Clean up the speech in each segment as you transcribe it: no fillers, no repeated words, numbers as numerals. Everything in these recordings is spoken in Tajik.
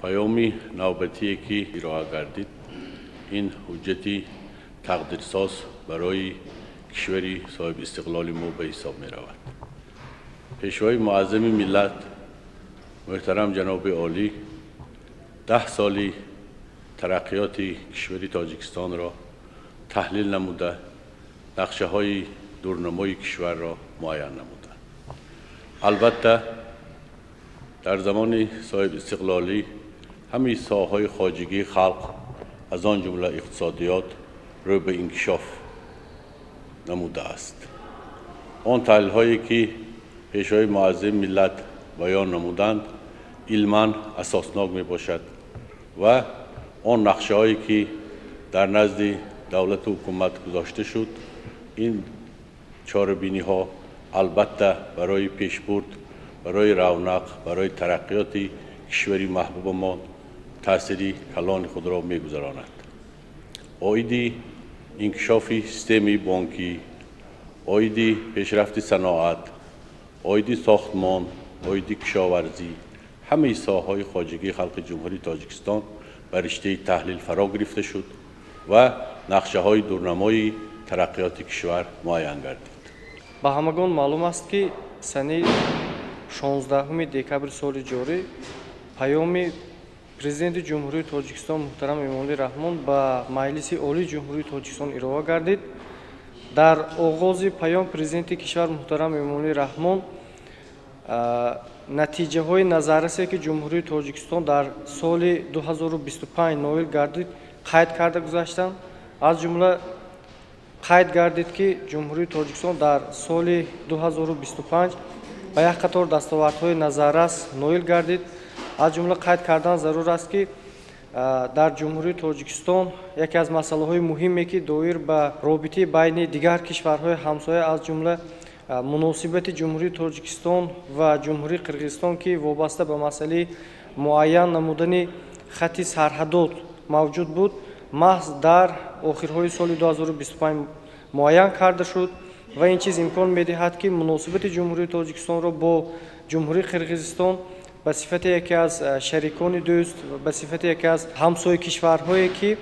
پیامی نوبتی که ارائه گردید این حجتی تقدیرساز برای کشوری صاحب استقلال ما به حساب می رود. پیشوای معظم ملت محترم جناب عالی 10 سالی ترقیات کشوری تاجیکستان را تحلیل نموده، نقشه های دورنمای کشور را معین نموده. البته در زمان صاحب استقلالی همه ساحه‌های خارجی خلق از آن جمله اقتصادیات رو به انکشاف نموده است. آن تحلیل هایی که پیشوای معظم ملت بیان نمودند علما اساسناک می باشد و آن نقشه هایی که در نزد دولت و حکومت گذاشته شد این چاره‌بینی ها البته برای پیشبرد، برای رونق، برای ترقیات کشوری محبوب ما تأثیری کلان خود را می‌گذراند. عاید انکشاف سیستم بانکی، عاید پیشرفت صنعت، عاید ساختمان، عاید کشاورزی، همه ساحه‌های خارجی خلق جمهوری تاجیکستان بر رشته تحلیل فرا گرفته شد و نقشه‌های دورنمای ترقیات کشور معین گردید. با همگان معلوم است که سنه 16 دکبر سال جاری پیام президенти ҷумҳурии тоҷикистон муҳтарам эмомалӣ раҳмон ба маҷлиси олии ҷумҳурии тоҷикистон ироа гардид. дар оғози паём президенти кишвар муҳтарам эмомалӣ раҳмон натиҷаҳои назаррасе ки ҷумҳурии тоҷикистон дар соли 2025 ноил гардид қайд карда гузаштанд. аз ҷумла қайд гардид ки ҷумҳурии тоҷикистон дар соли 2025 ба як қатор дастовардҳои назаррас ноил гардид. аз ҷумла қайд кардан зарур аст ки дар ҷумҳурии тоҷикистон яке аз масъалаҳои муҳиме ки доир ба робитаи байни дигар кишварҳои ҳамсоя аз ҷумла муносибати ҷумҳурии тоҷикистон ва ҷумҳурии қирғизистон ки вобаста ба масъалаи муайян намудани хатти сарҳадот мавҷуд буд маҳз дар охирҳои соли 2025 муайян карда шуд ва ин чиз имкон медиҳад ки муносибати ҷумҳурии тоҷикистонро бо ҷумҳурии қирғизистон ба сифати яке аз шарикони дӯст, ба сифати яке аз ҳамсои кишварҳое ки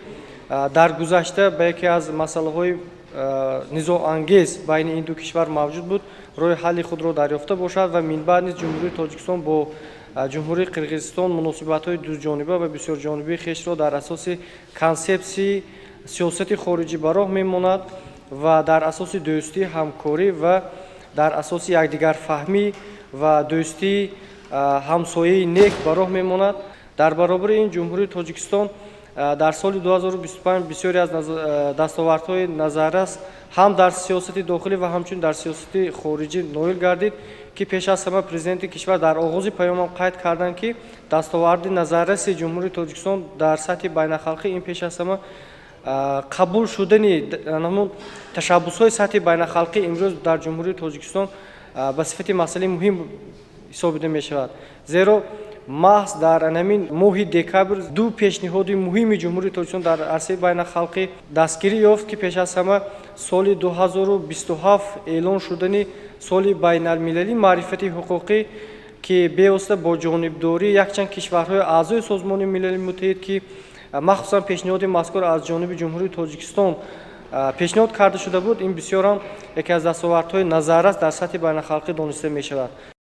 дар гузашта ба яке аз масъалаҳои низоангез байни ин ду кишвар мавҷуд буд роҳи ҳалли худро дарёфта бошад ва минбаъд низ ҷумҳурии тоҷикистон бо ҷумҳурии қирғизистон муносибатҳои дуҷониба ва бисёрҷонибии хешро дар асоси консепсияи сиёсати хориҷӣ ба роҳ мемонад ва дар асоси дӯстӣ, ҳамкорӣ ва дар асоси якдигарфаҳмӣ ва дӯстии ҳамсояи нек ба роҳ мемонад. дар баробари ин ҷумҳурии тоҷикистон дар соли 2025 бисёре аз дастовардҳои назаррас ҳам дар сиёсати дохилӣ ва ҳамчунин дар сиёсати хориҷӣ ноил гардид ки пеш аз ҳама президенти кишвар дар оғози паёмам қайд карданд ки дастоварди назарраси ҷумҳурии тоҷикистон дар сатҳи байнахалқӣ ин пеш аз ҳама қабул шудани ҳамун ташаббусҳои сатҳи байнахалқӣ имрӯз дар ҷумҳурии тоҷикистон ба сифати масъалаи муҳим ҳисобида мешавад. зеро маҳз дар ҳамин моҳи декабр ду пешниҳоди муҳими ҷумҳурии тоҷикистон дар арсаи байнахалқӣ дастгирӣ ёфт ки пеш аз ҳама соли 2027 эълон шудани соли байналмилалии маърифати ҳуқуқӣ ки бевосита бо ҷонибдории якчанд кишварҳои аъзои созмони милали муттаҳид ки махсусан пешниҳоди мазкур аз ҷониби ҷумҳурии тоҷикистон пешниҳод карда шуда буд ин бисёр ҳам яке аз дастовардҳои назаррас дар сатҳи байнахалқӣ дониста мешавад.